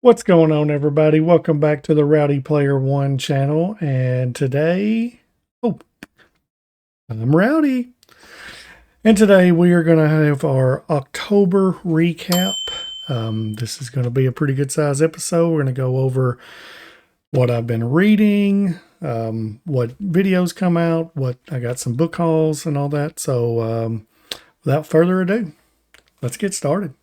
What's going on, everybody? Welcome back to the Rowdy Player One channel. And today, oh, I'm Rowdy. And today we are going to have our October recap. This is going to be a pretty good size episode. We're going to go over what I've been reading, what videos come out, what I got some book hauls and all that. So without further ado, let's get started.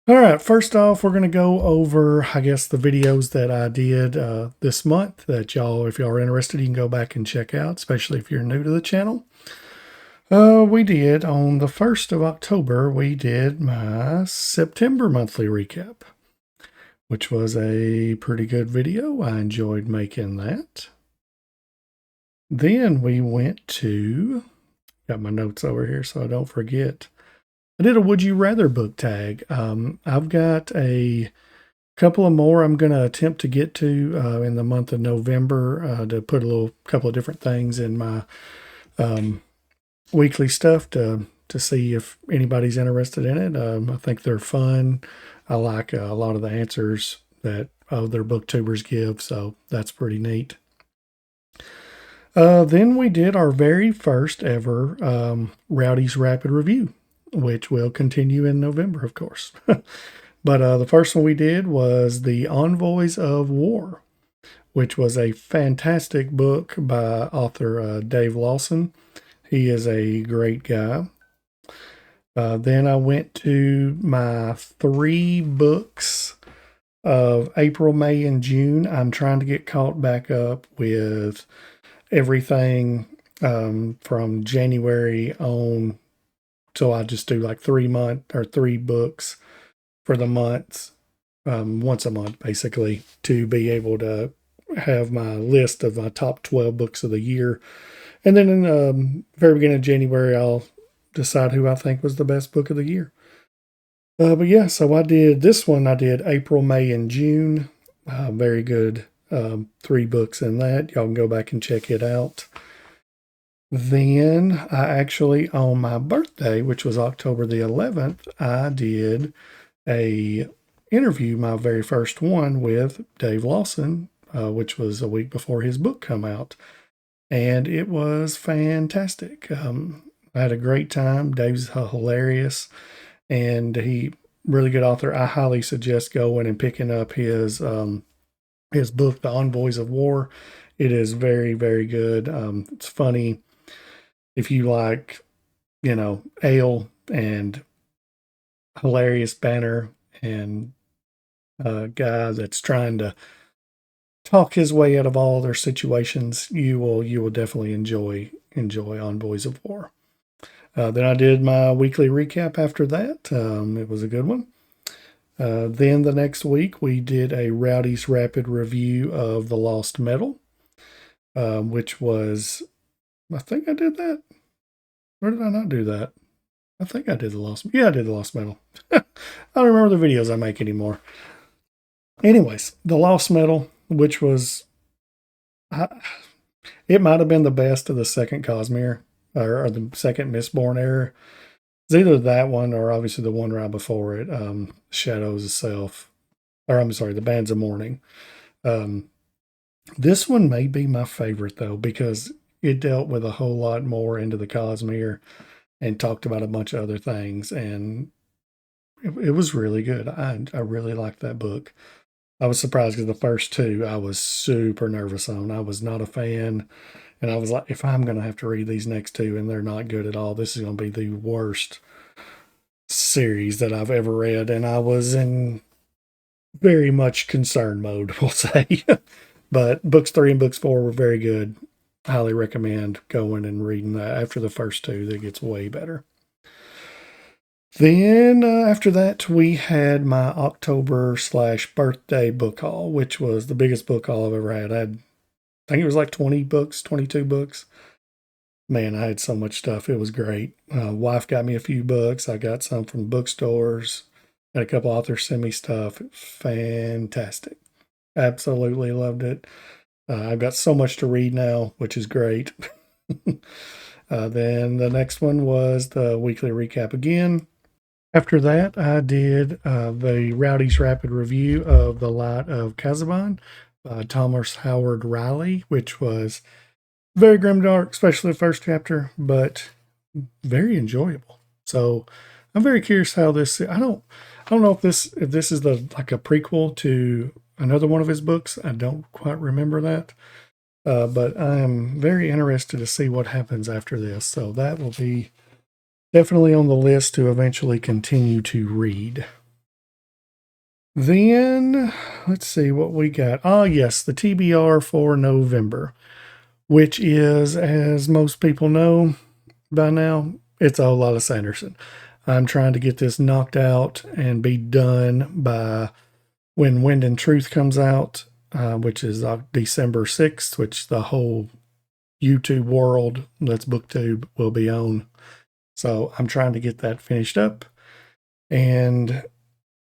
All right, first off, we're going to go over, I guess, the videos that I did this month that y'all, if y'all are interested, you can go back and check out, especially if you're new to the channel. We did, on the 1st of October, we did my September monthly recap, which was a pretty good video. I enjoyed making that. Then we went to, got my notes over here so I don't forget. I did a Would You Rather book tag. I've got a couple of more I'm going to attempt to get to in the month of November to put a couple of different things in my weekly stuff to see if anybody's interested in it. I think they're fun. I like a lot of the answers that other booktubers give, so that's pretty neat. Then we did our very first ever Rowdy's Rapid Review, which will continue in November, of course. But the first one we did was The Envoys of War, which was a fantastic book by author Dave Lawson. He is a great guy. Then I went to my 3 books of April, May, and June. I'm trying to get caught back up with everything from January on. So I just do like 3 books for the months, once a month, basically, to be able to have my list of my top 12 books of the year. And then in the very beginning of January, I'll decide who I think was the best book of the year. But yeah, so I did this one. I did April, May, and June. Very good 3 books in that. Y'all can go back and check it out. Then I actually, on my birthday, which was October the 11th, I did a interview, my very first one, with Dave Lawson, which was a week before his book come out. And it was fantastic. I had a great time. Dave's hilarious, and he really good author. I highly suggest going and picking up his book, The Envoys of War. It is very, very good. It's funny. If you like, ale and hilarious banner and a guy that's trying to talk his way out of all their situations, you will definitely enjoy Envoys of War. Then I did my weekly recap after that. It was a good one. Then the next week we did a Rowdy's Rapid Review of The Lost Metal, which was, I think I did that. Or did I not do that? I think I did the Lost. Yeah, I did the Lost Metal. I don't remember the videos I make anymore. Anyways, the Lost Metal, which was, it might have been the best of the second Cosmere or the second Mistborn era. It's either that one or obviously the one right before it, Shadows of Self, or I'm sorry, the Bands of Mourning. This one may be my favorite though, because it dealt with a whole lot more into the Cosmere and talked about a bunch of other things, and it was really good. I really liked that book. I was surprised because the first 2 I was super nervous on. I was not a fan, and I was like, if I'm going to have to read these next 2 and they're not good at all, this is going to be the worst series that I've ever read, and I was in very much concern mode, we'll say. But books 3 and books 4 were very good. Highly recommend going and reading that. After the first 2, that gets way better. Then after that, we had my October/birthday book haul, which was the biggest book haul I've ever had. I think it was like 20 books, 22 books. Man, I had so much stuff. It was great. Wife got me a few books. I got some from bookstores. Had a couple authors send me stuff. Fantastic. Absolutely loved it. I've got so much to read now, which is great. Then the next one was the weekly recap again. After that, I did the Rowdy's Rapid Review of The Light of Casaubon by Thomas Howard Riley, which was very grimdark, especially the first chapter, but very enjoyable. So I'm very curious how this. I don't know if this is the like a prequel to another one of his books. I don't quite remember that, but I am very interested to see what happens after this. So that will be definitely on the list to eventually continue to read. Then let's see what we got. Ah, yes, the TBR for November, which is, as most people know by now, it's a whole lot of Sanderson. I'm trying to get this knocked out and be done by when Wind and Truth comes out, which is December 6th, which the whole YouTube world that's BookTube will be on. So I'm trying to get that finished up, and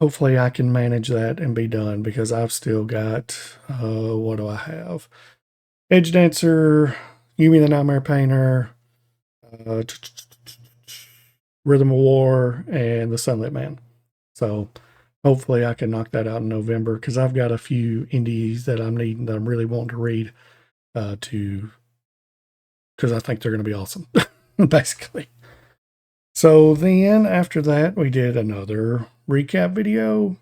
hopefully I can manage that and be done because I've still got, what do I have? Edge Dancer, Yumi the Nightmare Painter, uh, Rhythm of War, and The Sunlit Man. So hopefully I can knock that out in November because I've got a few indies that I'm needing that I'm really wanting to read to because I think they're going to be awesome, basically. So then after that, we did another recap video.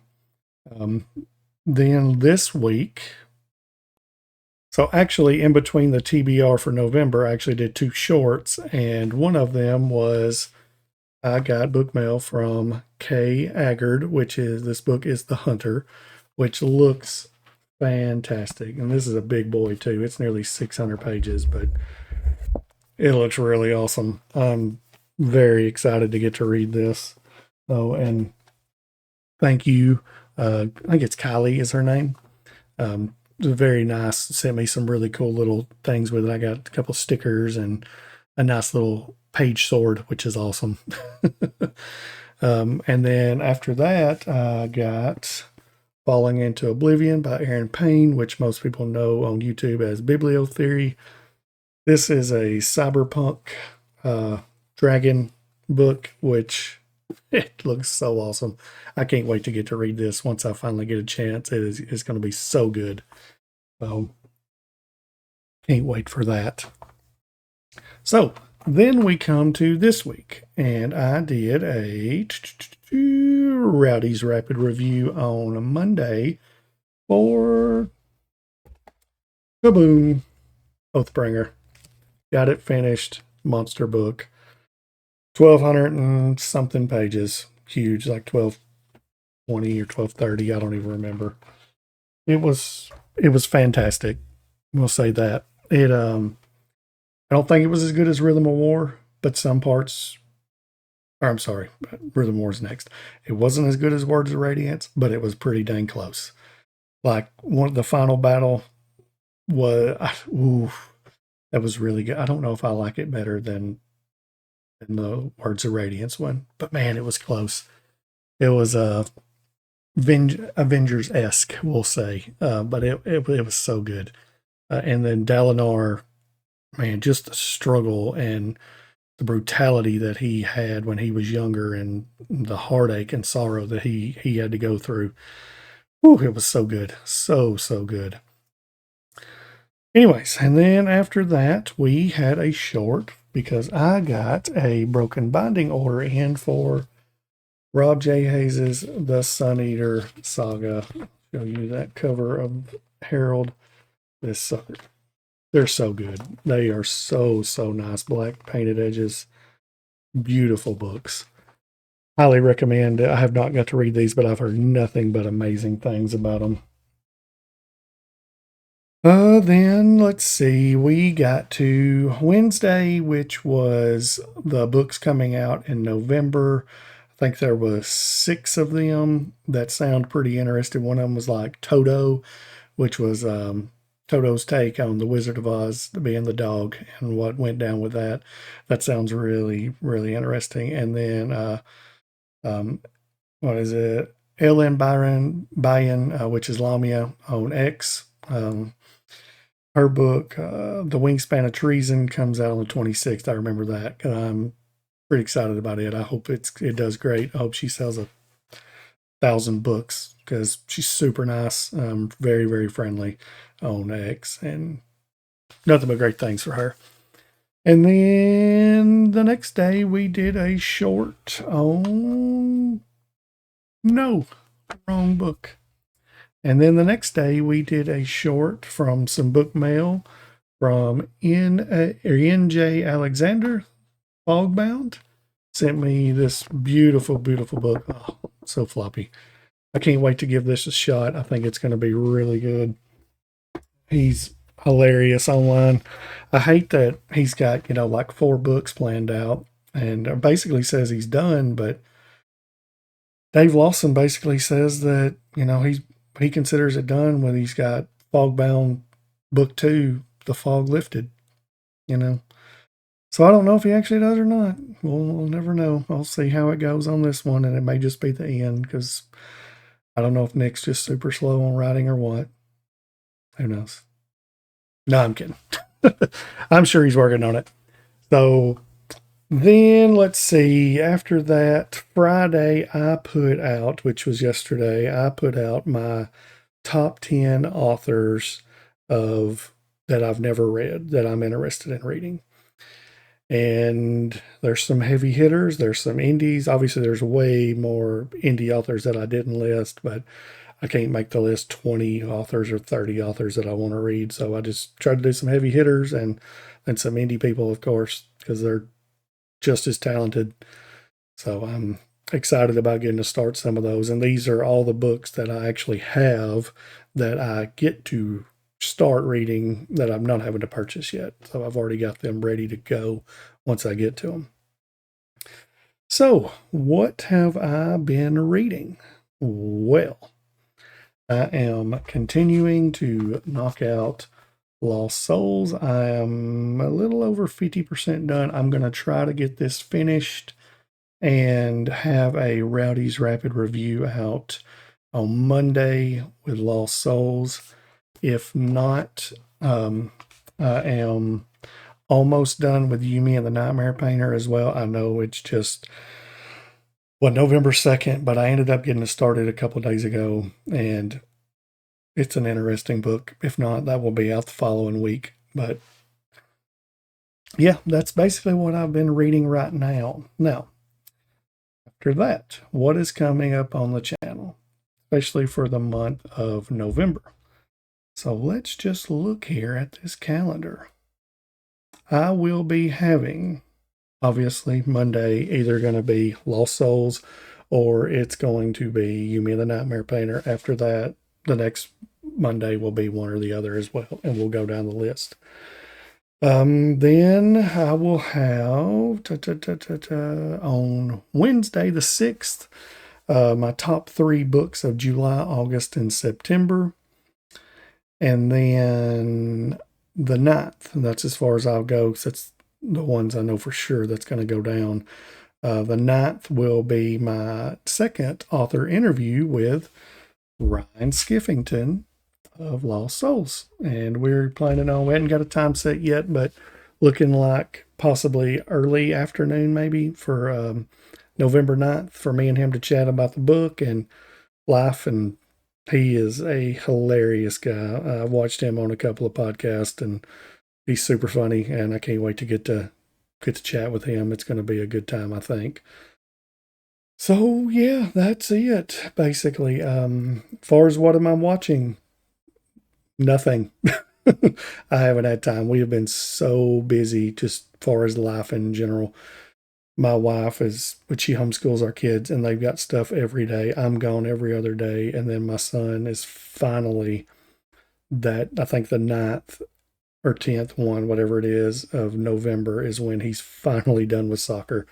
Then this week, so actually in between the TBR for November, I actually did two shorts, and one of them was I got book mail from Kay Aggard, which is this book is The Hunter, which looks fantastic. And this is a big boy too. It's nearly 600 pages, but it looks really awesome. I'm very excited to get to read this. Oh, and thank you. I think it's Kylie is her name. It was very nice. Sent me some really cool little things with it. I got a couple stickers and a nice little page sword, which is awesome. And then after that, I got Falling into Oblivion by Aaron Payne, which most people know on YouTube as Bibliotheory. This is a cyberpunk dragon book, which it looks so awesome. I can't wait to get to read this once I finally get a chance. It's going to be so good. So can't wait for that. So then we come to this week, and I did a Rowdy's Rapid Review on Monday for Kaboom, Oathbringer. Got it finished. Monster book. 1,200 and something pages. Huge, like 1,220 or 1,230. I don't even remember. It was fantastic. We'll say that. I don't think it was as good as Rhythm of War, but some parts, or I'm sorry, Rhythm of War is next. It wasn't as good as Words of Radiance, but it was pretty dang close. Like the final battle was, that was really good. I don't know if I like it better than the Words of Radiance one, but man, it was close. It was Avengers-esque, we'll say, but it was so good. And then Dalinar, man, just the struggle and the brutality that he had when he was younger and the heartache and sorrow that he had to go through. Whew, it was so good. So good. Anyways, and then after that, we had a short because I got a broken binding order in for Rob J. Hayes's The Sun Eater Saga. I'll show you that cover of Harold. This sucker. They're so good. They are so nice. Black painted edges. Beautiful books. Highly recommend. I have not got to read these, but I've heard nothing but amazing things about them. Then let's see. We got to Wednesday, which was the books coming out in November. I think there was 6 of them that sound pretty interesting. One of them was like Toto, which was Toto's take on the Wizard of Oz being the dog and what went down with that. That sounds really interesting. And then what is it? Ellen Bayan, which is Lamia on X. Her book, The Wingspan of Treason, comes out on the 26th. I remember that. I'm pretty excited about it. I hope it does great. I hope she sells 1,000 books because she's super nice, very, very friendly on X, and nothing but great things for her. And then the next day we did a short on, no, wrong book. And then the next day we did a short from some book mail from N.J. Alexander, Fogbound. Sent me this beautiful, beautiful book. Oh, so floppy. I can't wait to give this a shot. I think it's going to be really good. He's hilarious online. I hate that he's got, like 4 books planned out and basically says he's done, but Dave Lawson basically says that, he considers it done when he's got Fogbound Book 2, The Fog Lifted, So I don't know if he actually does or not. We'll never know. I'll see how it goes on this one, and it may just be the end because I don't know if Nick's just super slow on writing or what. Who knows? No, I'm kidding. I'm sure he's working on it. So then let's see. After that, Friday, I put out, which was yesterday, I put out my top 10 authors of that I've never read that I'm interested in reading. And there's some heavy hitters, there's some indies. Obviously, there's way more indie authors that I didn't list, but I can't make the list 20 authors or 30 authors that I want to read. So I just tried to do some heavy hitters and some indie people, of course, because they're just as talented. So I'm excited about getting to start some of those. And these are all the books that I actually have that I get to start reading that I'm not having to purchase yet. So I've already got them ready to go once I get to them. So what have I been reading? Well, I am continuing to knock out Lost Souls. I am a little over 50% done. I'm going to try to get this finished and have a Rowdy's Rapid Review out on Monday with Lost Souls. If not, I am almost done with Yumi and the Nightmare Painter as well. I know it's just, November 2nd, but I ended up getting it started a couple of days ago, and it's an interesting book. If not, that will be out the following week. But yeah, that's basically what I've been reading right now. Now, after that, what is coming up on the channel, especially for the month of November? So let's just look here at this calendar. I will be having, obviously, Monday either going to be Lost Souls or it's going to be Yumi and the Nightmare Painter. After that, the next Monday will be one or the other as well, and we'll go down the list. Then I will have on Wednesday the 6th, my top 3 books of July, August, and September. And then the 9th, that's as far as I'll go, because that's the ones I know for sure that's going to go down. The 9th will be my second author interview with Ryan Skiffington of Lost Souls. And we're planning on, we hadn't got a time set yet, but looking like possibly early afternoon maybe for November 9th for me and him to chat about the book and life. And he is a hilarious guy. I've watched him on a couple of podcasts, and he's super funny, and I can't wait to get to chat with him. It's going to be a good time, I think. So yeah, that's it basically. As far as what am I watching? Nothing. I haven't had time. We have been so busy just as far as life in general. My wife she homeschools our kids, and they've got stuff every day. I'm gone every other day. And then my son is finally I think the 9th or 10th one, whatever it is, of November is when he's finally done with soccer.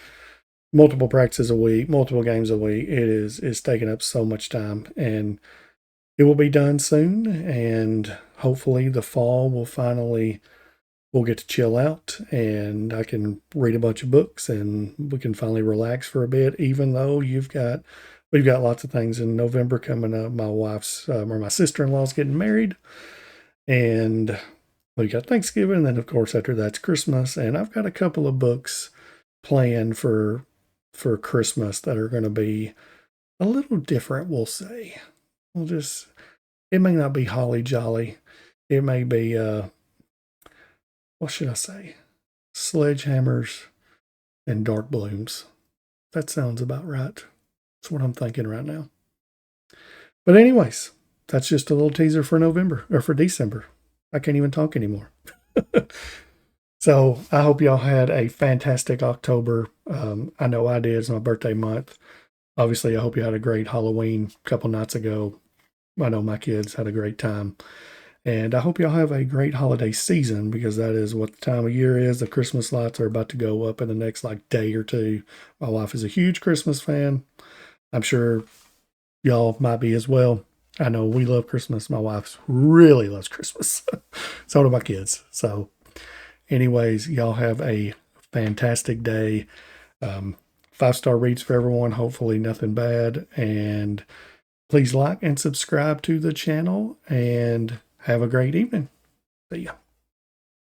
Multiple practices a week, multiple games a week. It's taking up so much time, and it will be done soon. And hopefully the fall we'll get to chill out, and I can read a bunch of books, and we can finally relax for a bit, even though we've got lots of things in November coming up. My wife's or my sister-in-law's getting married, and we got Thanksgiving, and then of course after that's Christmas. And I've got a couple of books planned for Christmas that are going to be a little different, we'll say. It may not be holly jolly. It may be, what should I say? Sledgehammers and dark blooms. That sounds about right. That's what I'm thinking right now. But anyways, that's just a little teaser for November or for December. I can't even talk anymore. So I hope y'all had a fantastic October. I know I did. It's my birthday month. Obviously, I hope you had a great Halloween a couple nights ago. I know my kids had a great time. And I hope y'all have a great holiday season, because that is what the time of year is. The Christmas lights are about to go up in the next day or two. My wife is a huge Christmas fan. I'm sure y'all might be as well. I know we love Christmas. My wife really loves Christmas. So do my kids. So anyways, y'all have a fantastic day. 5-star reads for everyone. Hopefully nothing bad. And please like and subscribe to the channel, and have a great evening. See ya.